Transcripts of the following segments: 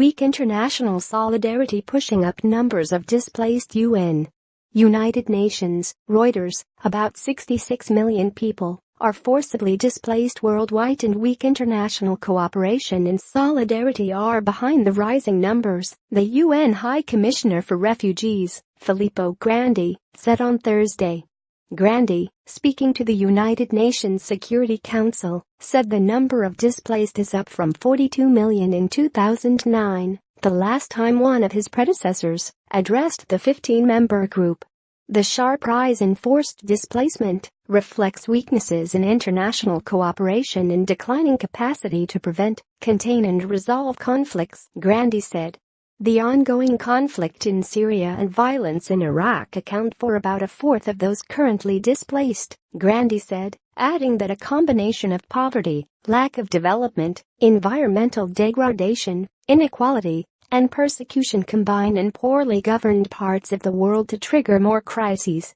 weak international solidarity pushing up numbers of displaced UN. United Nations, Reuters, about 66 million people are forcibly displaced worldwide and weak international cooperation and solidarity are behind the rising numbers, the UN High Commissioner for Refugees, Filippo Grandi, said on Thursday. Grandi, speaking to the United Nations Security Council, said the number of displaced is up from 42 million in 2009, the last time one of his predecessors addressed the 15-member group. The sharp rise in forced displacement reflects weaknesses in international cooperation and declining capacity to prevent, contain and resolve conflicts, Grandi said. The ongoing conflict in Syria and violence in Iraq account for about a fourth of those currently displaced, Grandi said, adding that a combination of poverty, lack of development, environmental degradation, inequality, and persecution combine in poorly governed parts of the world to trigger more crises.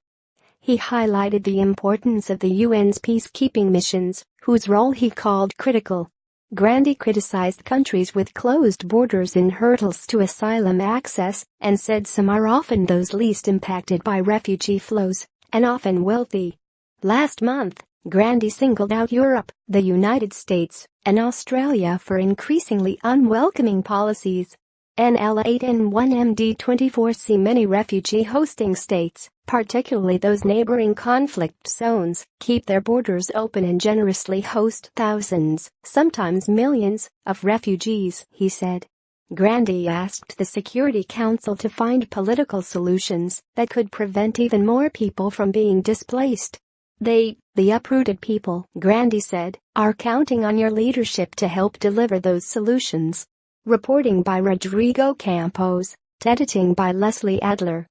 He highlighted the importance of the UN's peacekeeping missions, whose role he called critical. Grandi criticized countries with closed borders and hurdles to asylum access and said some are often those least impacted by refugee flows, and often wealthy. Last month, Grandi singled out Europe, the United States, and Australia for increasingly unwelcoming policies. NL8 and 1MD24 see many refugee-hosting states, particularly those neighboring conflict zones, keep their borders open and generously host thousands, sometimes millions, of refugees, he said. Grandi asked the Security Council to find political solutions that could prevent even more people from being displaced. The uprooted people, Grandi said, are counting on your leadership to help deliver those solutions. Reporting by Rodrigo Campos, editing by Leslie Adler.